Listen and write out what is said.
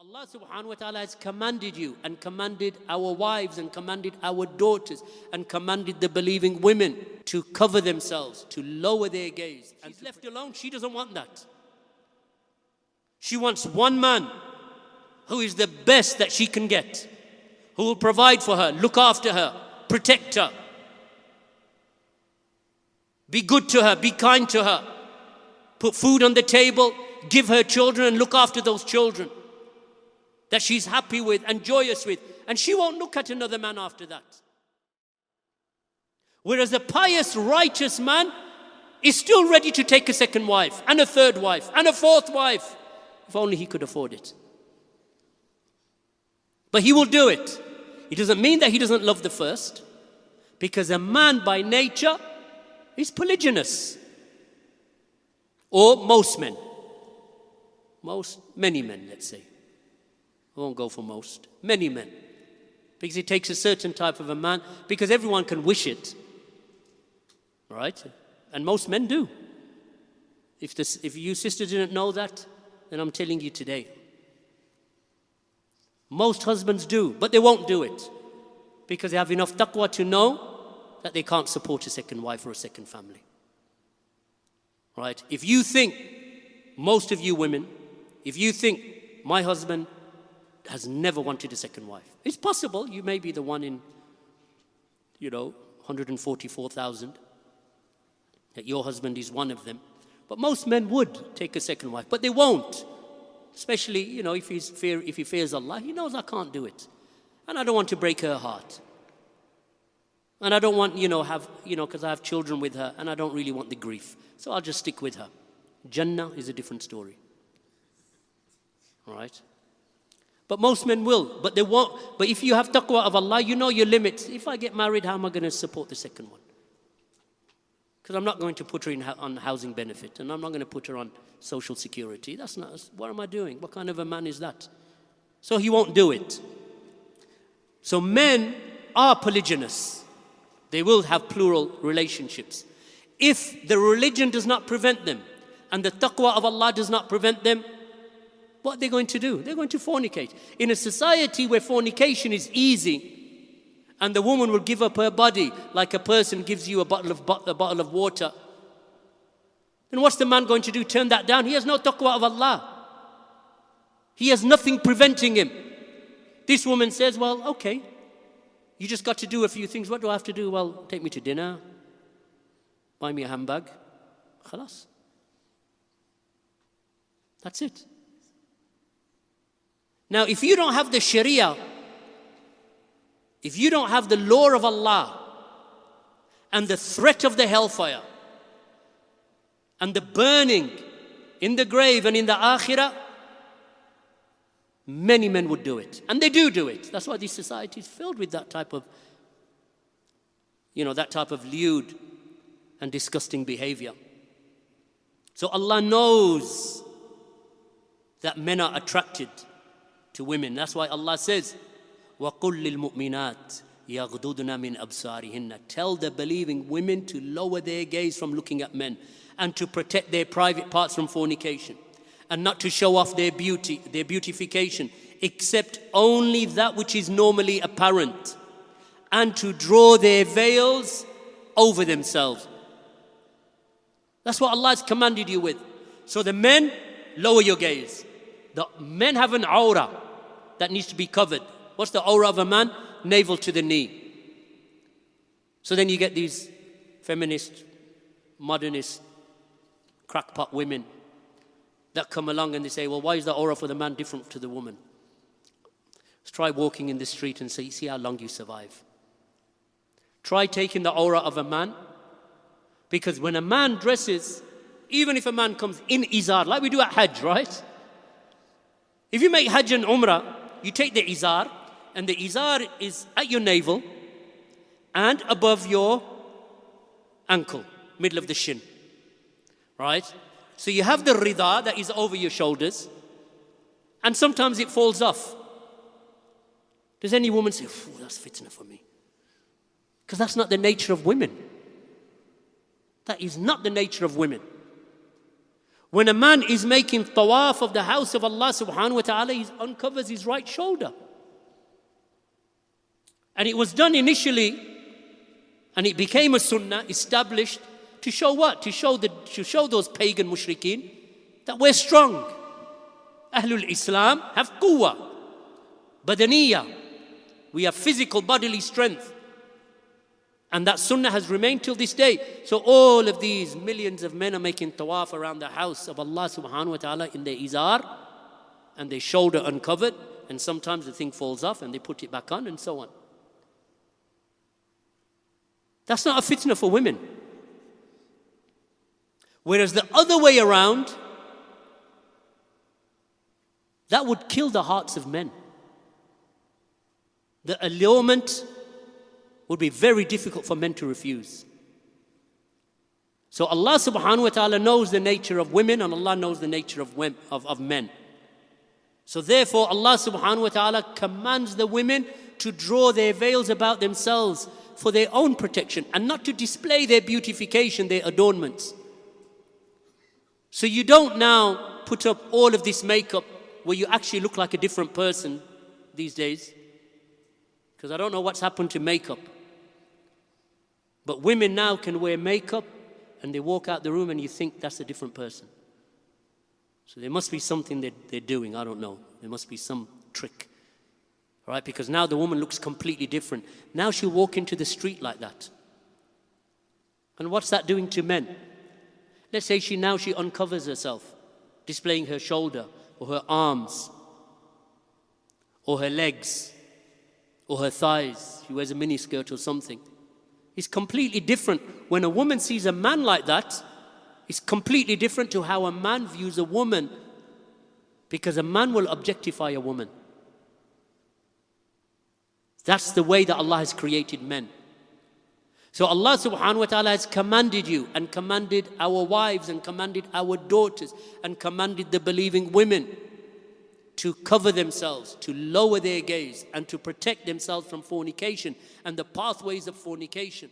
Allah subhanahu wa ta'ala has commanded you and commanded our wives and commanded our daughters and commanded the believing women to cover themselves, to lower their gaze. And she's left alone, she doesn't want that. She wants one man who is the best that she can get, who will provide for her, look after her, protect her, be good to her, be kind to her, put food on the table, give her children and look after those children that she's happy with and joyous with, and she won't look at another man after that. Whereas a pious, righteous man is still ready to take a second wife and a third wife and a fourth wife, if only he could afford it. But he will do it. It doesn't mean that he doesn't love the first, because a man by nature is polygynous. Or most men. Many men, let's say. I won't go for most. Many men. Because it takes a certain type of a man, because everyone can wish it. Right? And most men do. If you sisters didn't know that, then I'm telling you today. Most husbands do, but they won't do it. Because they have enough taqwa to know that they can't support a second wife or a second family. Right? If you think, most of you women, if you think my husband has never wanted a second wife, it's possible you may be the one in, 144,000, that your husband is one of them. But most men would take a second wife, but they won't. Especially, if he fears Allah, he knows I can't do it. And I don't want to break her heart. And I don't want, because I have children with her, and I don't really want the grief. So I'll just stick with her. Jannah is a different story. Right? But most men will, but they won't. But if you have taqwa of Allah, you know your limits. If I get married, how am I going to support the second one? Because I'm not going to put her on housing benefit, and I'm not going to put her on social security. What am I doing? What kind of a man is that? So he won't do it. So men are polygynous. They will have plural relationships. If the religion does not prevent them, and the taqwa of Allah does not prevent them, what are they going to do? They're going to fornicate. In a society where fornication is easy, and the woman will give up her body like a person gives you a bottle of water, then what's the man going to do? Turn that down? He has no taqwa of Allah. He has nothing preventing him. This woman says, well, okay, you just got to do a few things. What do I have to do? Well, take me to dinner, buy me a handbag. Khalas. That's it. Now, if you don't have the Sharia, if you don't have the law of Allah and the threat of the hellfire and the burning in the grave and in the akhirah, many men would do it. And they do it. That's why this society is filled with that type of, that type of lewd and disgusting behavior. So Allah knows that men are attracted to women. That's why Allah says, وَقُلْ لِلْمُؤْمِنَاتِ يَغْضُضْنَ مِنْ أَبْصَارِهِنَّ. Tell the believing women to lower their gaze from looking at men and to protect their private parts from fornication and not to show off their beauty, their beautification, except only that which is normally apparent, and to draw their veils over themselves. That's what Allah has commanded you with. So the men, lower your gaze. The men have an aura that needs to be covered. What's the aura of a man? Navel to the knee. So then you get these feminist, modernist, crackpot women that come along and they say, well, why is the aura for the man different to the woman? Let's try walking in the street and see how long you survive. Try taking the aura of a man, because when a man dresses, even if a man comes in izar, like we do at Hajj, right? If you make Hajj and Umrah, you take the izar, and the izar is at your navel and above your ankle, middle of the shin, right? So you have the rida that is over your shoulders, and sometimes it falls off. Does any woman say, that's fitna for me? Because that's not the nature of women. That is not the nature of women. When a man is making tawaf of the house of Allah subhanahu wa ta'ala, he uncovers his right shoulder. And it was done initially, and it became a sunnah established to show what? To show those pagan mushrikeen that we're strong. Ahlul Islam have quwwah, badaniyah. We have physical bodily strength. And that sunnah has remained till this day. So all of these millions of men are making tawaf around the house of Allah subhanahu wa ta'ala in their izar, and their shoulder uncovered, and sometimes the thing falls off and they put it back on, and so on. That's not a fitna for women. Whereas the other way around, that would kill the hearts of men. The allurement would be very difficult for men to refuse. So Allah subhanahu wa ta'ala knows the nature of women, and Allah knows the nature of men. So therefore Allah subhanahu wa ta'ala commands the women to draw their veils about themselves for their own protection, and not to display their beautification, their adornments. So you don't now put up all of this makeup where you actually look like a different person these days. Because I don't know what's happened to makeup. But women now can wear makeup and they walk out the room and you think that's a different person. So there must be something they're doing, I don't know. There must be some trick. Right? Because now the woman looks completely different. Now she'll walk into the street like that. And what's that doing to men? Let's say she uncovers herself, displaying her shoulder or her arms or her legs or her thighs. She wears a miniskirt or something. It's completely different. When a woman sees a man like that, it's completely different to how a man views a woman, because a man will objectify a woman. That's the way that Allah has created men. So Allah subhanahu wa ta'ala has commanded you, and commanded our wives, and commanded our daughters, and commanded the believing women to cover themselves, to lower their gaze, and to protect themselves from fornication and the pathways of fornication.